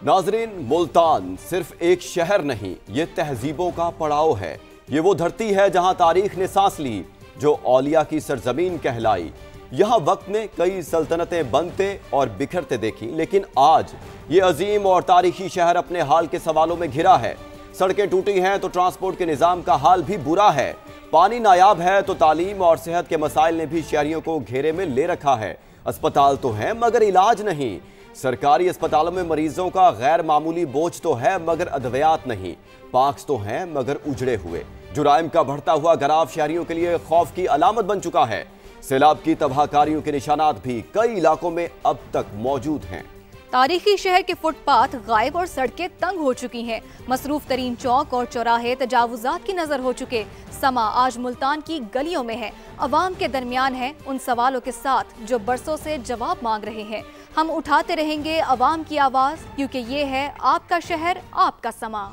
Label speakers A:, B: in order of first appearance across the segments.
A: नाजरीन, मुल्तान सिर्फ एक शहर नहीं, ये तहजीबों का पड़ाव है। ये वो धरती है जहां तारीख ने सांस ली, जो औलिया की सरजमीन कहलाई। यहां वक्त ने कई सल्तनतें बनते और बिखरते देखी, लेकिन आज ये अजीम और तारीखी शहर अपने हाल के सवालों में घिरा है। सड़कें टूटी हैं तो ट्रांसपोर्ट के निजाम का हाल भी बुरा है। पानी नायाब है तो तालीम और सेहत के मसाइल ने भी शहरियों को घेरे में ले रखा है। अस्पताल तो हैं मगर इलाज नहीं। सरकारी अस्पतालों में मरीजों का गैर मामूली बोझ तो है मगर अद्वियात नहीं। पार्क्स तो हैं मगर उजड़े हुए। जुराइम का बढ़ता हुआ गराफ शहरियों के लिए खौफ की अलामत बन चुका है। सैलाब की तबाहकारियों के निशानात भी कई इलाकों में अब तक मौजूद हैं।
B: तारीखी शहर के फुटपाथ गायब और सड़कें तंग हो चुकी हैं। मसरूफ तरीन चौक और चौराहे तजावुजात की नजर हो चुके। समा आज मुल्तान की गलियों में है, अवाम के दरमियान है, उन सवालों के साथ जो बरसों से जवाब मांग रहे हैं। हम उठाते रहेंगे अवाम की आवाज, क्योंकि ये है आपका शहर, आपका समा।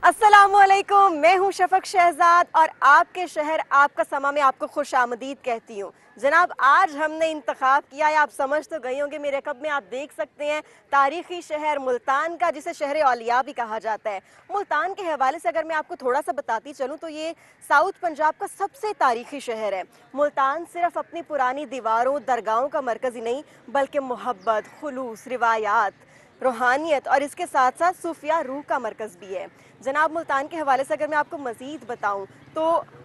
C: अस्सलामुअलैकुम, मैं हूं शफक शहजाद और आपके शहर आपका समा में आपको खुश आमदीद कहती हूं। जनाब, आज हमने इंतखाब किया है, आप समझ तो गए होंगे, मेरे कब में आप देख सकते हैं, तारीखी शहर मुल्तान का, जिसे शहर औलिया भी कहा जाता है। मुल्तान के हवाले से अगर मैं आपको थोड़ा सा बताती चलूँ तो ये साउथ पंजाब का सबसे तारीखी शहर है। मुल्तान सिर्फ अपनी पुरानी दीवारों दरगाहों का मरकज़ ही नहीं, बल्कि मोहब्बत, खुलूस, रिवायात, रूहानियत और इसके साथ साथ सूफिया रूह का मरकज़ भी है। जनाब, मुल्तान के हवाले से अगर मैं आपको मज़ीद बताऊं तो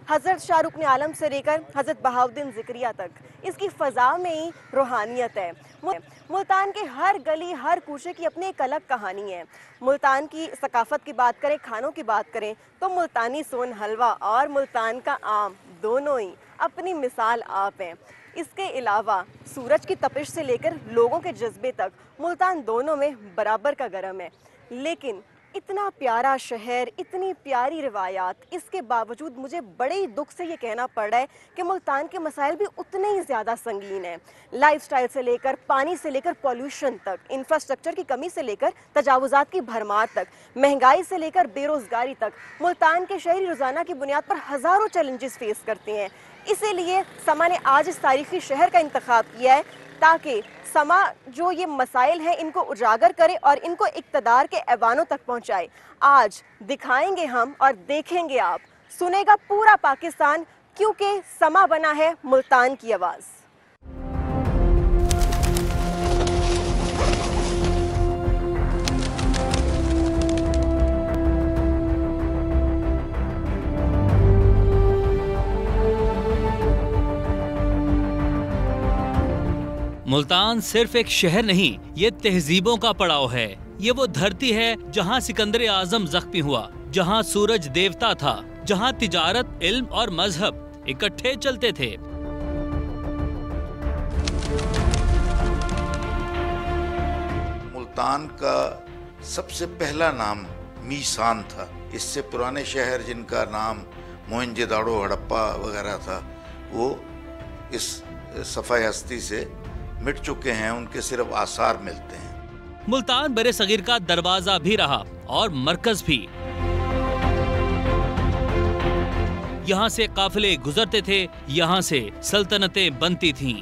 C: हज़रत शाहरुख आलम से लेकर हज़रत बहाउद्दीन ज़िक्रिया तक इसकी फ़ज़ा में ही रूहानियत है। मुल्तान के हर गली हर कूचे की अपनी एक अलग कहानी है। मुल्तान की सकाफ़त की बात करें, खानों की बात करें तो मुल्तानी सोन हलवा और मुल्तान का आम दोनों ही अपनी मिसाल आप हैं। इसके अलावा सूरज की तपिश से लेकर लोगों के जज्बे तक मुल्तान दोनों में बराबर का गर्म है। लेकिन इतना प्यारा शहर, इतनी प्यारी रिवायात, इसके बावजूद मुझे बड़े ही दुख से ये कहना पड़ रहा है कि मुल्तान के मसाइल भी उतने ही ज़्यादा संगीन हैं। लाइफस्टाइल से लेकर, पानी से लेकर पॉल्यूशन तक, इंफ्रास्ट्रक्चर की कमी से लेकर तजावुजात की भरमार तक, महंगाई से लेकर बेरोज़गारी तक, मुल्तान के शहरी रोज़ाना की बुनियाद पर हज़ारों चैलेंजेस फेस करते हैं। इसीलिए समा ने आज इस तारीखी शहर का इंतखाब किया है ताकि समा जो ये मसाइल हैं इनको उजागर करे और इनको इक़्तिदार के ऐवानों तक पहुंचाए। आज दिखाएंगे हम और देखेंगे आप, सुनेगा पूरा पाकिस्तान, क्योंकि समा बना है मुल्तान की आवाज़।
D: मुल्तान सिर्फ एक शहर नहीं, ये तहजीबों का पड़ाव है। ये वो धरती है जहाँ सिकंदर आजम जख्मी हुआ, जहाँ सूरज देवता था, जहाँ तिजारत, इल्म और मजहब इकट्ठे चलते थे।
E: मुल्तान का सबसे पहला नाम मीसान था। इससे पुराने शहर जिनका नाम मोहनजोदड़ो, हड़प्पा वगैरह था, वो इस सफ़ाए हस्ती से मिट चुके हैं, उनके सिर्फ आसार मिलते हैं।
D: मुल्तान बरे सगीर का दरवाजा भी रहा और मरकज भी। यहाँ से काफिले गुजरते थे, यहाँ से सल्तनतें बनती थीं।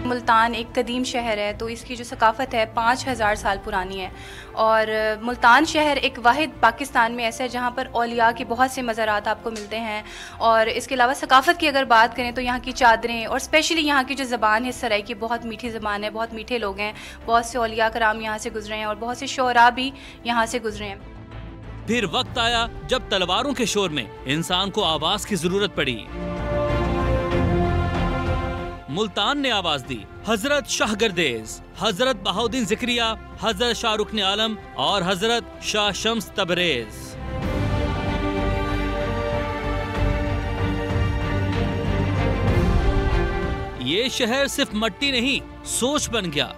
F: मुल्तान एक कदीम शहर है, तो इसकी जो सकाफ़त है 5000 साल पुरानी है। और मुल्तान शहर एक वाहिद पाकिस्तान में ऐसा है जहाँ पर औलिया के बहुत से मज़ारात आपको मिलते हैं। और इसके अलावा सकाफ़त की अगर बात करें तो यहाँ की चादरें और स्पेशली यहाँ की जो ज़बान है सराय की, बहुत मीठी ज़बान है, बहुत मीठे लोग हैं। बहुत से औलिया कराम यहाँ से गुजरे हैं और बहुत से शोरा भी यहाँ से गुजरे हैं।
D: फिर वक्त आया जब तलवारों के शोर में इंसान को आवाज़ की ज़रूरत पड़ी। मुल्तान ने आवाज दी। हजरत शाह गर्देज, हजरत बहाउद्दीन ज़िक्रिया, हजरत शाहरुख आलम और हजरत शाह शम्स तबरेज। ये शहर सिर्फ मट्टी नहीं, सोच बन गया।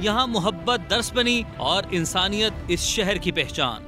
D: यहाँ मोहब्बत दर्स बनी और इंसानियत इस शहर की पहचान।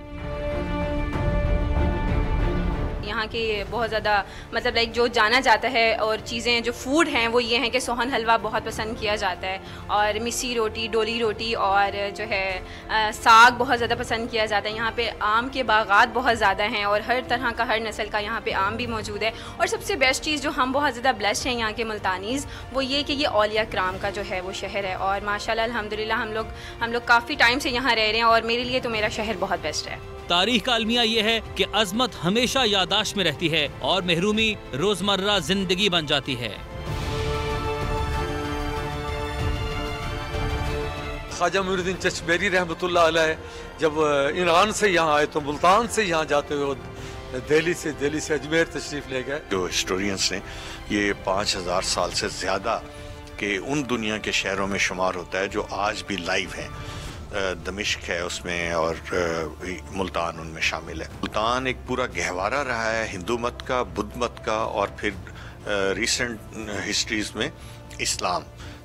F: यहाँ के बहुत ज़्यादा मतलब लाइक जो जाना जाता है और चीज़ें जो फूड हैं वो ये हैं कि सोहन हलवा बहुत पसंद किया जाता है, और मिस्सी रोटी, डोली रोटी, और जो है साग बहुत ज़्यादा पसंद किया जाता है। यहाँ पे आम के बागात बहुत ज़्यादा हैं और हर तरह का, हर नस्ल का यहाँ पे आम भी मौजूद है। और सबसे बेस्ट चीज़ जो हम बहुत ज़्यादा ब्लेस्ड हैं यहाँ के मुल्तानीज़, वो ये कि ये औलिया किराम का जो है वो शहर है, और माशाल्लाह अल्हम्दुलिल्लाह हम लोग काफ़ी टाइम से यहाँ रह रहे हैं और मेरे लिए तो मेरा शहर बहुत बेस्ट है।
D: तारीख का अलमिया ये है कि अजमत हमेशा यादाश्त में रहती है और महरूमी रोजमर्रा जिंदगी बन जाती है।
G: ख्वाजा मुइनुद्दीन चश्मेरी रहमतुल्लाह अलैह जब ईरान से यहाँ आए तो मुल्तान से यहाँ जाते हुए दिल्ली से अजमेर तशरीफ ले गए।
E: जो हिस्टोरियंस हैं ये 5000 साल से ज़्यादा के उन दुनिया के शहरों में शुमार होता है जो आज भी लाइव हैं। दमिश्क है उसमें और मुल्तान उनमें शामिल है। मुल्तान एक पूरा गहवारा रहा है हिंदू मत का, बुद्ध मत का, और फिर रिसेंट हिस्ट्रीज में इस्लाम।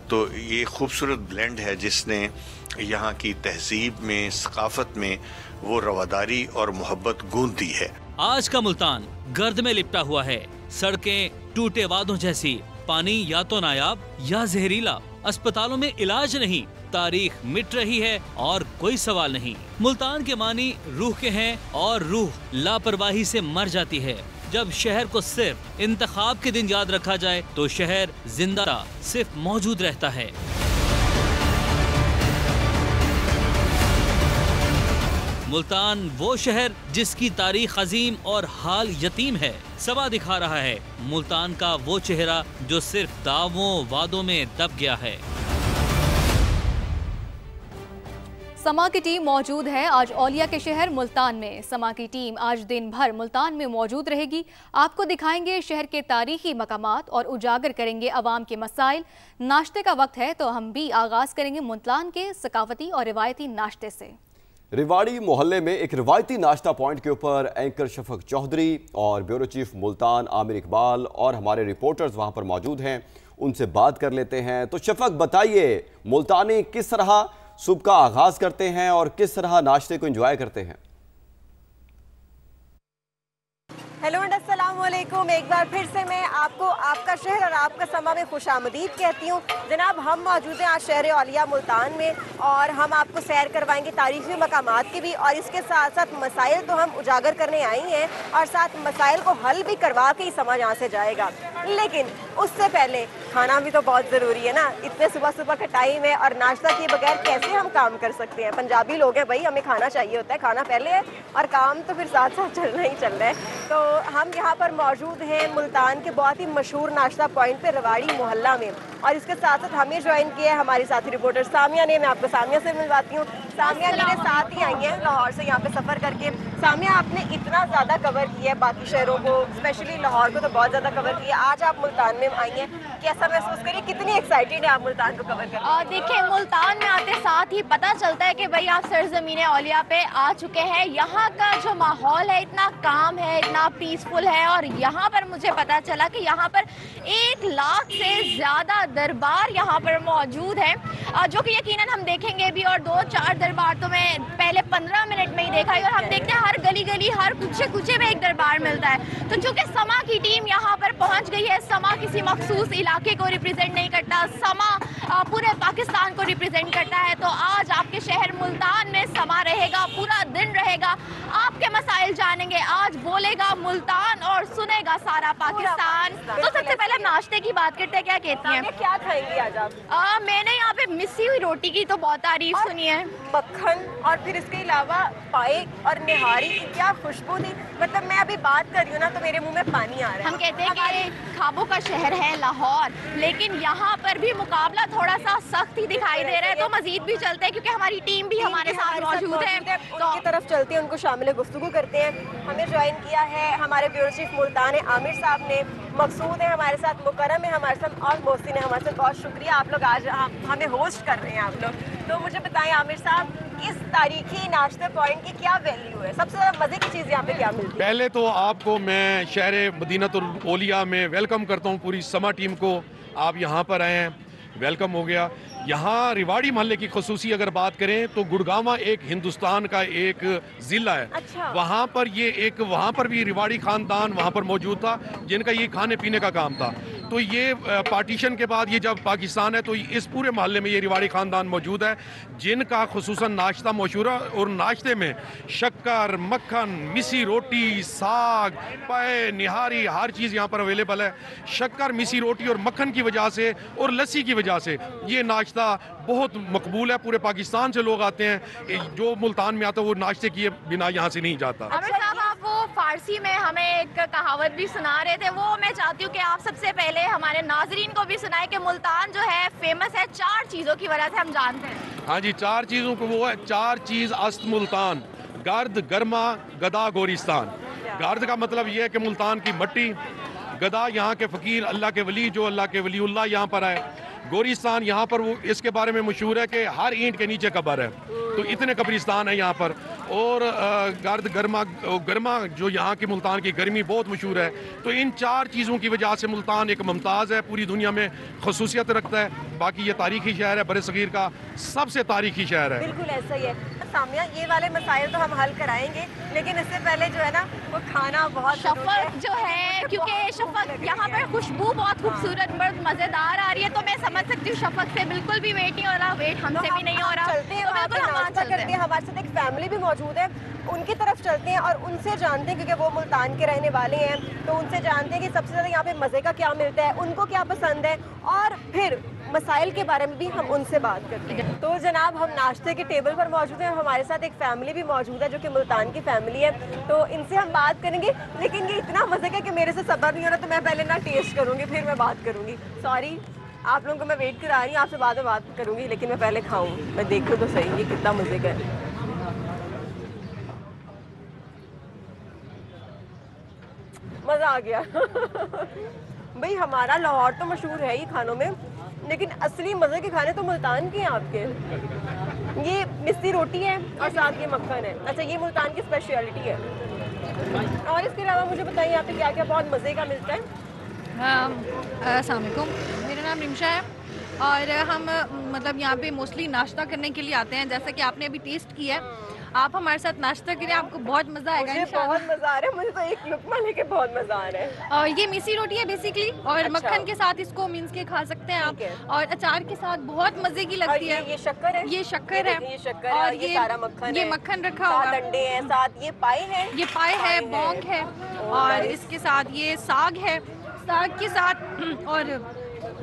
E: तो ये खूबसूरत ब्लेंड है जिसने यहाँ की तहजीब में, सकाफत में वो रवादारी और मोहब्बत गूंद दी है।
D: आज का मुल्तान गर्द में लिपटा हुआ है, सड़कें टूटे वादों जैसी, पानी या तो नायाब या जहरीला, अस्पतालों में इलाज नहीं, तारीख मिट रही है और कोई सवाल नहीं। मुल्तान के मानी रूह के हैं और रूह लापरवाही से मर जाती है। जब शहर को सिर्फ इंतखाब के दिन याद रखा जाए तो शहर जिंदा सिर्फ मौजूद रहता है। मुल्तान वो शहर जिसकी तारीख अजीम और हाल यतीम है, सबा दिखा रहा है मुल्तान का वो चेहरा जो सिर्फ दावों वादों में दब गया है।
B: समा की टीम मौजूद है आज औलिया के शहर मुल्तान में। समा की टीम आज दिन भर मुल्तान में मौजूद रहेगी। आपको दिखाएंगे शहर के तारीखी मकामात और उजागर करेंगे अवाम के मसाइल। नाश्ते का वक्त है तो हम भी आगाज करेंगे मुल्तान के सकाफती और रिवायती नाश्ते से।
A: रिवाड़ी मोहल्ले में एक रिवायती नाश्ता पॉइंट के ऊपर एंकर शफक चौधरी और ब्यूरो चीफ मुल्तान आमिर इकबाल और हमारे रिपोर्टर्स वहां पर मौजूद हैं, उनसे बात कर लेते हैं। तो शफक बताइए, मुल्तानी किस तरह सुबह का आगाज करते हैं और किस तरह नाश्ते को एंजॉय करते हैं?
C: हेलो एंड अस्सलाम वालेकुम। एक बार फिर से मैं आपको आपका शहर और आपका समा में खुशामदीद कहती हूँ। जनाब, हम मौजूद हैं आज शहर औलिया मुल्तान में और हम आपको सैर करवाएंगे तारीखी मकामात की भी, और इसके साथ साथ मसाइल तो हम उजागर करने आई हैं और साथ मसाइल को हल भी करवा के ही समा यहाँ से जाएगा। लेकिन उससे पहले खाना भी तो बहुत ज़रूरी है ना। इतने सुबह सुबह का टाइम है और नाश्ता किए बगैर कैसे हम काम कर सकते हैं? पंजाबी लोग हैं भाई, हमें खाना चाहिए होता है, खाना पहले है और काम तो फिर साथ साथ चलना ही चल रहा है। तो हम यहाँ पर मौजूद हैं मुल्तान के बहुत ही मशहूर नाश्ता पॉइंट पे रिवाड़ी मोहल्ला में, और इसके साथ साथ हमें ज्वाइन किया है हमारी साथी रिपोर्टर सामिया ने। मैं आपको सामिया से मिलवाती हूँ। सामिया मेरे साथ ही आई हैं लाहौर से यहाँ पे सफ़र करके। सामिया, आपने इतना ज़्यादा कवर किया है बाकी शहरों को, स्पेशली लाहौर को तो बहुत ज़्यादा कवर किया, आज आप मुल्तान में आई हैं, कैसा महसूस करिए? कितनी एक्साइटेड है आप मुल्तान को कवर करके?
H: देखिए, मुल्तान में आते साथ ही पता चलता है कि भाई आप सरजमीन औलिया पे आ चुके हैं। यहाँ का जो माहौल है इतना काम है, इतना पीसफुल है, और यहाँ पर मुझे पता चला कि यहाँ पर 1 लाख से ज़्यादा दरबार यहाँ पर मौजूद है, जो कि यकीनन हम देखेंगे भी। और 2-4 दरबार तो मैं पहले 15 मिनट में ही देखा है, और हम देखते हैं हर गली गली, हर कुचे कुचे में एक दरबार मिलता है। तो चूँकि समा की टीम यहाँ पर पहुँच गई है, समा किसी मखसूस इलाके को रिप्रेजेंट नहीं करता, समा पूरे पाकिस्तान को रिप्रेजेंट करता है। तो आज आपके शहर मुल्तान में समा रहेगा, पूरा दिन रहेगा, आपके मसाइल जानेंगे, आज बोलेगा मुल्तान और सुनेगा सारा पाकिस्तान। तो सबसे पहले नाश्ते की बात करते हैं, क्या कहती हैं?
C: क्या खाएंगी आज आप?
H: मैंने यहाँ पे मिस्सी हुई रोटी की तो बहुत तारीफ सुनी है,
C: मक्खन, और फिर इसके अलावा पाए और निहारी की क्या खुशबू थी। मतलब मैं अभी बात कर रही हूँ ना तो मेरे मुंह में पानी आ रहा है।
H: हम कहते हैं कि ख्वाबों का शहर है लाहौर, लेकिन यहाँ पर भी मुकाबला थोड़ा सा सख्त ही दिखाई दे रहा है। तो मजीद भी चलते हैं क्योंकि हमारी टीम भी हमारे साथ मौजूद है, तो
C: उनकी तरफ चलते हैं, उनको शामिल गुफ्तगू करते हैं। हमें ज्वाइन किया है हमारे ब्यूरो चीफ मुल्तान आमिर साहब ने, मकसूद है हमारे साथ, मुकरम है हमारे साथ, और मोहसिन है हमारे साथ। बहुत शुक्रिया, आप लोग आज हमें होस्ट कर रहे हैं आप लोग। तो मुझे बताएं आमिर साहब, इस तारीखी नाश्ते पॉइंट की क्या वैल्यू है? सबसे ज़्यादा मज़े की चीज़ यहाँ पे क्या मिलती है?
I: पहले तो आपको मैं शहर मदीनतुल औलिया में वेलकम करता हूँ, पूरी समा टीम को। आप यहाँ पर आए हैं, वेलकम हो गया। यहाँ रिवाड़ी मोहल्ले की खसूसी अगर बात करें तो गुड़गांवा एक हिंदुस्तान का एक ज़िला है।
C: अच्छा।
I: वहाँ पर भी रिवाड़ी खानदान वहाँ पर मौजूद था जिनका ये खाने पीने का काम था। तो ये पार्टीशन के बाद ये जब पाकिस्तान है तो इस पूरे मोहल्ले में ये रिवाड़ी खानदान मौजूद है जिनका खुसूसन नाश्ता मशहूर है। और नाश्ते में शक्कर, मक्खन, मिसी रोटी, साग, पाए, निहारी, हर चीज़ यहाँ पर अवेलेबल है। शक्कर, मिसी रोटी और मक्खन की वजह से और लस्सी की वजह से ये नाश्ता बहुत मकबूल है। पूरे पाकिस्तान से लोग आते हैं, जो मुल्तान में आता है वो नाश्ते किए बिना यहाँ से नहीं जाता।
H: आमिर साहब, आप वो फारसी में हमें एक कहावत भी सुना रहे थे, वो मैं चाहती हूँ कि आप सबसे पहले हमारे नाजरीन को भी सुनाए कि मुल्तान जो है फेमस है 4 चीज़ों की वजह से, हम जानते हैं।
I: हाँ जी, 4 चीज़ों को वो है 4 चीज़ अस्त मुल्तान, गर्द, गर्मा, गदा, गोरिस्तान। गर्द का मतलब ये है कि मुल्तान की मट्टी, गदा यहाँ के फ़कीर, अल्लाह के वली, जो अल्लाह के वलीउल्लाह यहाँ पर आए। गोरिस्तान यहाँ पर वो इसके बारे में मशहूर है कि हर ईंट के नीचे कब्र है, तो इतने कब्रिस्तान है यहाँ पर। और गर्द, गर्मा जो यहाँ की मुल्तान की गर्मी बहुत मशहूर है। तो इन 4 चीज़ों की वजह से मुल्तान एक मुमताज़ है, पूरी दुनिया में खसूसियत रखता है। बाकी ये तारीखी शहर है, बरसगीर का सबसे तारीखी शहर है।
C: बिल्कुल ऐसा ही है। सामिया, ये वाले मसाइल तो हम हल कराएंगे, लेकिन इससे पहले जो है ना वो खाना बहुत
H: शफक जो है, क्योंकि शफक यहाँ पर खुशबू बहुत खूबसूरत, बहुत मज़ेदार आ रही है, तो मैं समझ सकती हूँ शफक से बिल्कुल भी वेट नहीं हो रहा, वेट हमसे भी नहीं हो रहा।
C: चलते हैं,
H: तो बिल्कुल हम
C: करते हैं। हमारे साथ एक फैमिली भी मौजूद है, उनकी तरफ चलते हैं और उनसे जानते हैं, क्योंकि वो मुल्तान के रहने वाले हैं, तो उनसे जानते हैं कि सबसे ज़्यादा यहाँ पे मज़े का क्या मिलता है, उनको क्या पसंद है, और फिर मसाइल के बारे में भी हम उनसे बात करते हैं। तो जनाब, हम नाश्ते के टेबल पर मौजूद हैं, हमारे साथ एक फैमिली भी मौजूद है जो कि मुल्तान की फैमिली है, तो इनसे हम बात करेंगे। लेकिन ये इतना मज़े का कि मेरे से सब्र नहीं हो रहा, तो मैं पहले ना टेस्ट करूँगी फिर मैं बात करूँगी। सॉरी, आप लोगों को मैं वेट करा रही हूँ, आपसे बाद में बात करूँगी, लेकिन मैं पहले खाऊँ, मैं देखूँ तो सही ये कितना मज़े का है। मज़ा आ गया। भाई, हमारा लाहौर तो मशहूर है ही खानों में, लेकिन असली मज़े के खाने तो मुल्तान के हैं आपके। ये मिस्सी रोटी है और साथ ये मक्खन है। अच्छा, ये मुल्तान की स्पेशलिटी है। और इसके अलावा मुझे बताइए यहाँ पे क्या क्या बहुत मज़े का मिलता है।
J: अस्सलाम वालेकुम, मेरा नाम रिमशा है और हम मतलब यहाँ पे मोस्टली नाश्ता करने के लिए आते हैं। जैसा कि आपने अभी टेस्ट किया है, आप हमारे साथ नाश्ता करें, आपको बहुत मज़ा आएगा।
C: मुझे बहुत मज़ा आ रहा है, मुझे तो एक लुकमा लेके बहुत मज़ा आ रहा है।
J: और ये मिसी रोटी है बेसिकली, और
C: अच्छा।
J: मक्खन के साथ इसको मीन्स के खा सकते हैं आप, और अचार के साथ बहुत मज़े की लगती है।
C: ये शक्कर है,
J: ये शक्कर है,
C: ये शक्कर है, और ये सारा मक्खन
J: ये
C: है,
J: मक्खन रखा
C: साथ
J: हुआ
C: अंडे हैं, साथ ये पाए है,
J: ये पाए है, बॉन्ग है, और इसके साथ ये साग है। साग के साथ और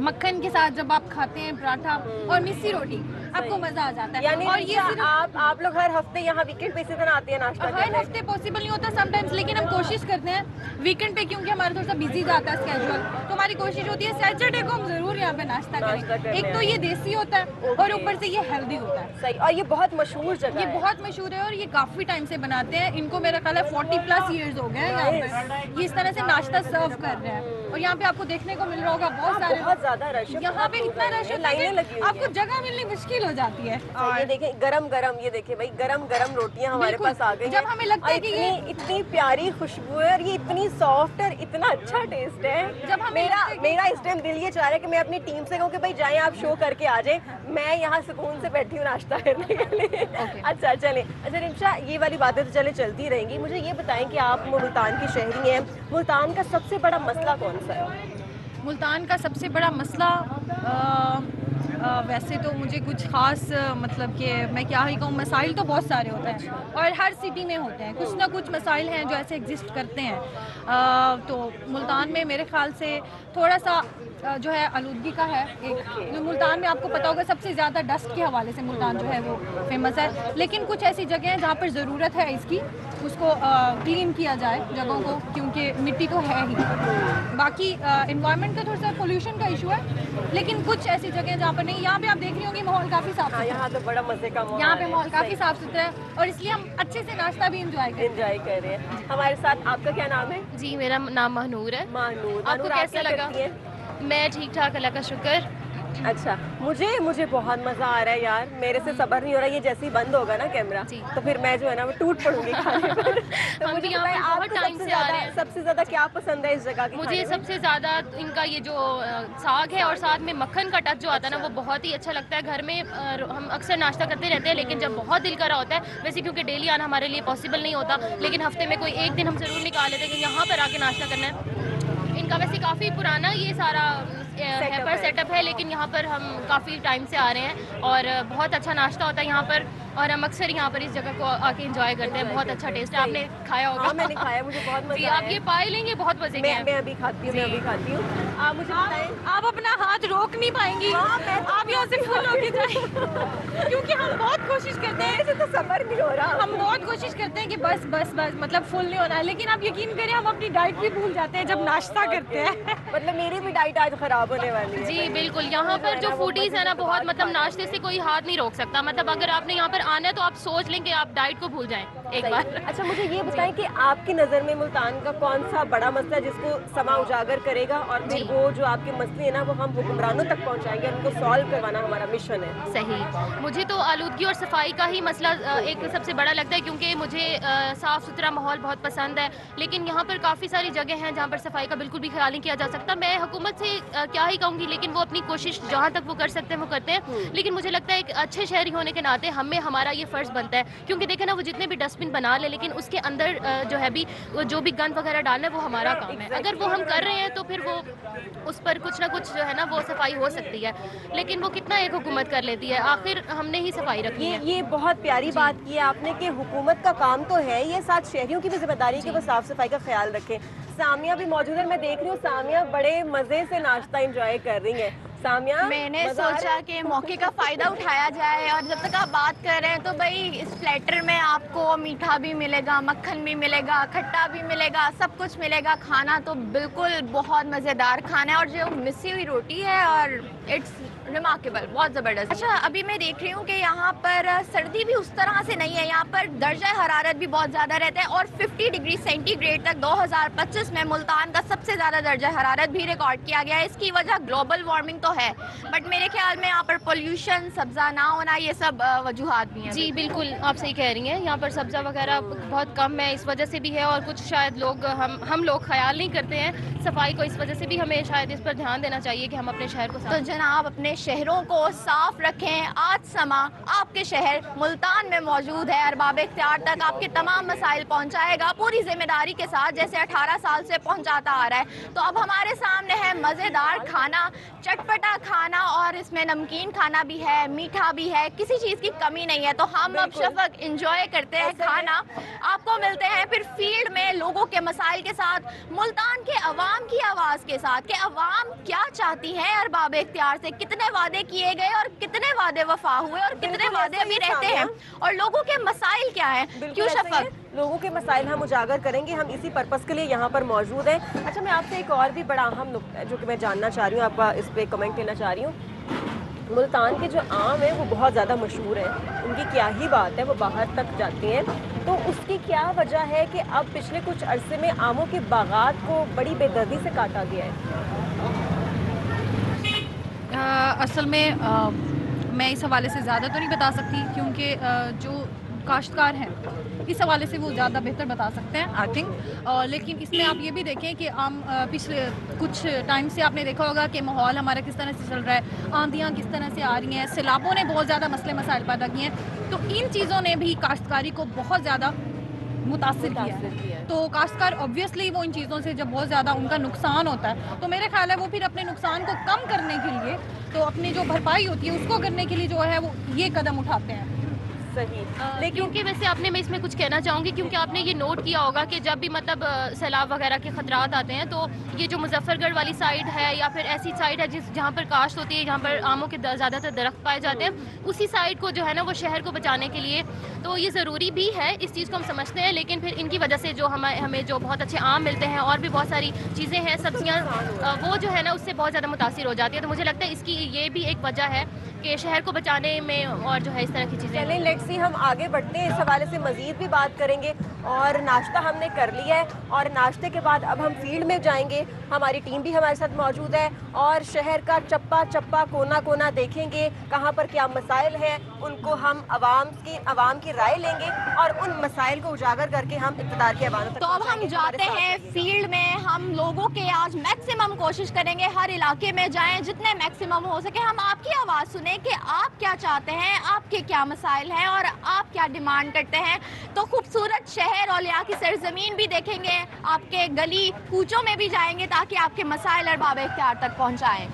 J: मक्खन के साथ जब आप खाते हैं पराठा और मिस्सी रोटी, आपको मजा आ जाता है।
C: यानी
J: और ये
C: आप लोग हर हफ्ते यहाँ वीकेंड पे इसी तरह आते हैं नाश्ता करने?
J: हर हफ्ते पॉसिबल नहीं होता समटाइम्स, लेकिन हम कोशिश करते हैं वीकेंड पे, क्योंकि हमारा थोड़ा सा बिजी जाता है स्केड्यूल, तो हमारी कोशिश होती है सैटरडे को हम जरूर यहाँ पे नाश्ता करें। एक तो ये देसी होता है और ऊपर से ये हेल्दी होता है।
C: सही, और ये बहुत मशहूर जगह है।
J: ये बहुत मशहूर है और ये काफी टाइम से बनाते हैं। इनको मेरा ख्याल है 40+ ईयर्स हो गए हैं यहाँ पे, ये इस तरह से नाश्ता सर्व कर रहे हैं। और यहाँ पे आपको देखने को मिल रहा होगा बहुत
C: ज्यादा रश है,
J: यहाँ पे इतना रश होता है कि आपको जगह मिलनी मुश्किल हो जाती है।
C: ये देखें गरम गरम, ये देखें भाई गरम गरम रोटियां हमारे पास आ गई।
J: जब हमें लगता है कि ये
C: इतनी प्यारी खुशबू है और ये इतनी सॉफ्ट और इतना अच्छा टेस्ट है,
J: जब हमें
C: मेरा इस टाइम दिल ये चाह रहा है कि मैं अपनी टीम से कहूँ कि भाई जाएं आप शो करके आ जाएं, मैं यहाँ सुकून से बैठी हूँ नाश्ता करने के लिए। अच्छा चलें। अच्छा रिमशा, ये वाली बातें तो चले चलती रहेंगी, मुझे ये बताएं कि आप मुल्तान की शहरी हैं, मुल्तान का सबसे बड़ा मसला कौन सा है?
J: मुल्तान का सबसे बड़ा मसला वैसे तो मुझे कुछ ख़ास मतलब कि मैं क्या ही कहूँ, मसाइल तो बहुत सारे होते हैं और हर सिटी में होते हैं, कुछ ना कुछ मसाइल हैं जो ऐसे एग्जिस्ट करते हैं। तो मुल्तान में मेरे ख़्याल से थोड़ा सा जो है आलूदगी का है एक। मुल्तान में आपको पता होगा सबसे ज़्यादा डस्ट के हवाले से मुल्तान जो है वो फेमस है, लेकिन कुछ ऐसी जगह हैं जहाँ पर ज़रूरत है इसकी, उसको क्लीन किया जाए जगहों को, क्योंकि मिट्टी तो है ही। बाकी इन्वायरमेंट का थोड़ा सा पोल्यूशन का इशू है, लेकिन कुछ ऐसी जगह जहाँ पर नहीं। यहाँ पे आप देख रही होंगी माहौल काफ़ी साफ सुथरा,
C: यहाँ तो बड़ा मजे का माहौल,
J: यहाँ पे माहौल काफ़ी साफ सुथरा है और इसलिए हम अच्छे से नाश्ता भी इंजॉय
C: कर रहे हैं। हमारे साथ आपका क्या नाम है?
K: जी मेरा नाम महनूर है।
C: महनूर,
K: आपको कैसा लगा? मैं ठीक ठाक, अल्लाह का शुक्र।
C: अच्छा, मुझे बहुत मजा आ रहा है यार, मेरे से सब्र नहीं हो रहा। ये जैसे ही बंद होगा ना कैमरा तो फिर मैं जो है ना वो टूट पड़ूंगी खाने पर। तो
K: हम
C: मुझे
K: भी यहाँ
C: बताएं,
K: पर बहुत
C: आपको
K: टाइम से आ रहे हैं।
C: सबसे ज्यादा क्या पसंद है इस जगह की?
K: मुझे सबसे ज़्यादा इनका ये जो साग है और साथ में मक्खन का टच जो आता है ना, वो बहुत ही अच्छा लगता है। घर में हम अक्सर नाश्ता करते रहते हैं, लेकिन जब बहुत दिल करा होता है, वैसे क्योंकि डेली आना हमारे लिए पॉसिबल नहीं होता, लेकिन हफ्ते में कोई एक दिन हम ज़रूर निकाल लेते हैं कि यहाँ पर आके नाश्ता करना है। इनका वैसे काफ़ी पुराना ये सारा सेटअप है, लेकिन यहाँ पर हम काफ़ी टाइम से आ रहे हैं और बहुत अच्छा नाश्ता होता है यहाँ पर, और हम अक्सर यहाँ पर इस जगह को आके एंजॉय करते हैं। बहुत अच्छा टेस्ट है, आपने खाया होगा?
C: हाँ, मैंने खाया, मुझे बहुत मजा आया।
K: आप ये पाए लेंगे, बहुत मजे के हैं।
C: मैं अभी खाती हूँ, आप मुझे बताएं।
J: आप अपना हाथ रोक नहीं पाएंगी। आप यहाँ से फुल होके जाए क्योंकि हम बहुत कोशिश करते हैं।
C: ऐसे तो सब्र नहीं हो रहा।
J: हम बहुत कोशिश करते हैं कि बस बस बस मतलब फुल नहीं होना है, लेकिन आप यकीन करें हम अपनी डाइट भी भूल जाते हैं जब नाश्ता करते हैं।
C: मतलब मेरी भी डाइट आज खराब होने वाली है।
K: जी बिल्कुल, यहाँ पर जो फूडीज है ना, बहुत मतलब नाश्ते से कोई हाथ नहीं रोक सकता। मतलब अगर आपने यहाँ पर आना है तो आप सोच लें कि आप डाइट को भूल जाएं एक बार।
C: अच्छा, मुझे ये बताएं कि आपकी नज़र में मुल्तान का कौन सा बड़ा मसला है जिसको समा उजागर करेगा, और फिर वो जो आपके मसले है ना वो हम हुक्मरानों तक पहुँचाएंगे, उनको सॉल्व करवाना हमारा मिशन है।
K: सही, मुझे तो आलूदगी और सफाई का ही मसला एक सबसे बड़ा लगता है, क्योंकि मुझे साफ़ सुथरा माहौल बहुत पसंद है, लेकिन यहाँ पर काफ़ी सारी जगह हैं जहाँ पर सफाई का बिल्कुल भी ख्याल नहीं किया जा सकता। मैं हुकूमत से क्या ही कहूँगी, लेकिन वो अपनी कोशिश जहाँ तक वो कर सकते हैं वो करते हैं, लेकिन मुझे लगता है एक अच्छे शहरी होने के नाते हमें हमारा ये फ़र्ज़ बनता है, क्योंकि देखें ना, वो जितने भी डस्टबिन बना ले, लेकिन उसके अंदर जो है भी जो भी गंद वगैरह डालना है वो हमारा काम है। अगर वो हम कर रहे हैं तो फिर वो उस पर कुछ ना कुछ जो है ना वो सफाई हो सकती है, लेकिन वो कितना एक हुकूमत कर लेती है, आखिर हमने ही सफाई रखनी है।
C: ये बहुत प्यारी बात की है आपने कि हुकूमत का काम तो है ये, साथ शहरियों की भी जिम्मेदारी है कि वो साफ सफाई का ख्याल रखें। सामिया भी मौजूद है, मैं देख रही हूँ सामिया बड़े मजे से नाश्ता एंजॉय कर रही है। सामिया,
H: मैंने सोचा कि मौके का फ़ायदा उठाया जाए, और जब तक आप बात कर रहे हैं तो भाई इस प्लेटर में आपको मीठा भी मिलेगा, मक्खन भी मिलेगा, खट्टा भी मिलेगा, सब कुछ मिलेगा। खाना तो बिल्कुल बहुत मज़ेदार खाना है, और जो मिसी हुई रोटी है और इट्स रिमार्केबल, बहुत ज़बरदस्त। अच्छा, अभी मैं देख रही हूँ कि यहाँ पर सर्दी भी उस तरह से नहीं है, यहाँ पर दर्जा हरारत भी बहुत ज़्यादा रहता है, और 50 डिग्री सेंटीग्रेड तक 2025 में मुल्तान का सबसे ज़्यादा दर्जा हरारत भी रिकॉर्ड किया गया है। इसकी वजह ग्लोबल वार्मिंग तो है, बट मेरे ख्याल में यहाँ पर पोल्यूशन, सब्ज़ा ना होना, ये सब वजूहात भी हैं।
K: जी बिल्कुल, आप सही कह रही हैं, यहाँ पर सब्ज़ा वगैरह बहुत कम है, इस वजह से भी है, और कुछ शायद लोग हम लोग ख्याल नहीं करते हैं सफाई को, इस वजह से भी हमें शायद इस पर ध्यान देना चाहिए कि हम अपने शहर को
H: तो जनाब अपने शहरों को साफ रखें। आज समा आपके शहर मुल्तान में मौजूद है, अरबाब इख्तियार तक आपके तमाम मसाइल पहुंचाएगा पूरी जिम्मेदारी के साथ, जैसे 18 साल से पहुंचाता आ रहा है। तो अब हमारे सामने है मज़ेदार खाना, चटपटा खाना, और इसमें नमकीन खाना भी है, मीठा भी है, किसी चीज़ की कमी नहीं है। तो हम अब शफक इंजॉय करते हैं खाना, आपको मिलते हैं फिर फील्ड में लोगों के मसाइल के साथ, मुल्तान के अवाम की आवाज़ के साथ, कि अवाम क्या चाहती है अरबाब इख्तियार से, कितने वादे किए गए और कितने वादे वफा हुए और कितने वादे अभी रहते हैं, और लोगों के मसाइल क्या हैं। क्यों शफक?
C: लोगों के मसाइल हम उजागर करेंगे, हम इसी पर्पस के लिए यहाँ पर मौजूद हैं। अच्छा, मैं आपसे एक और भी बड़ा अहम नुक्ता है जो कि मैं जानना चाह रही हूँ, आपका इस पर कमेंट लेना चाह रही हूँ। मुल्तान के जो आम है वो बहुत ज़्यादा मशहूर है, उनकी क्या ही बात है, वो बाहर तक जाती हैं, तो उसकी क्या वजह है कि अब पिछले कुछ अरसे में आमों के बागात को बड़ी बेदर्दी से काटा गया है?
J: असल में मैं इस हवाले से ज़्यादा तो नहीं बता सकती, क्योंकि जो काश्तकार हैं इस हवाले से वो ज़्यादा बेहतर बता सकते हैं आई थिंक। लेकिन इसमें आप ये भी देखें कि पिछले कुछ टाइम से आपने देखा होगा कि माहौल हमारा किस तरह से चल रहा है, आंधियाँ किस तरह से आ रही हैं, सैलाबों ने बहुत ज़्यादा मसले मसाइल पैदा किए हैं, तो इन चीज़ों ने भी काश्तकारी को बहुत ज़्यादा मुतासिर किया है। तो काश्तकार ऑब्वियसली वो इन चीज़ों से जब बहुत ज़्यादा उनका नुकसान होता है, तो मेरे ख्याल है वो फिर अपने नुकसान को कम करने के लिए, तो अपनी जो भरपाई होती है उसको करने के लिए जो है वो ये कदम उठाते हैं।
C: सही,
K: लेकिन क्योंकि वैसे आपने, मैं इसमें कुछ कहना चाहूँगी, क्योंकि आपने ये नोट किया होगा कि जब भी मतलब सैलाब वगैरह के खतरात आते हैं, तो ये जो मुजफ्फरगढ़ वाली साइड है या फिर ऐसी साइड है जहाँ पर काश्त होती है, जहाँ पर आमों के ज़्यादातर दरख्त पाए जाते हैं, उसी साइड को जो है ना वो शहर को बचाने के लिए, तो ये ज़रूरी भी है, इस चीज़ को हम समझते हैं, लेकिन फिर इनकी वजह से जो हमें जो बहुत अच्छे आम मिलते हैं और भी बहुत सारी चीज़ें हैं, सब्जियाँ, वो जो है ना उससे बहुत ज़्यादा मुतासिर हो जाती है। तो मुझे लगता है इसकी ये भी एक वजह है कि शहर को बचाने में, और जो है इस तरह की चीज़ें।
C: चलें, लेट्स सी, हम आगे बढ़ते हैं, इस हवाले से मज़ीद भी बात करेंगे। और नाश्ता हमने कर लिया है और नाश्ते के बाद अब हम फील्ड में जाएंगे। हमारी टीम भी हमारे साथ मौजूद है और शहर का चप्पा चप्पा कोना कोना देखेंगे, कहाँ पर क्या मसाइल हैं उनको हम आवाम की राय लेंगे और उन मसाइल को उजागर करके हम इक़्तिदार के अवाम तक।
H: तो अब हम जाते हैं फील्ड में। हम लोगों के आज मैक्सिमम कोशिश करेंगे हर इलाके में जाएं, जितने मैक्सिमम हो सके हम आपकी आवाज़ सुने कि आप क्या चाहते हैं, आपके क्या मसाइल हैं और आप क्या डिमांड करते हैं। तो खूबसूरत शहर औलिया की सरजमीन भी देखेंगे, आपके गली कूचों में भी जाएंगे ताकि आपके मसाइल अरबाब इख्तियार तक पहुँचाएँ।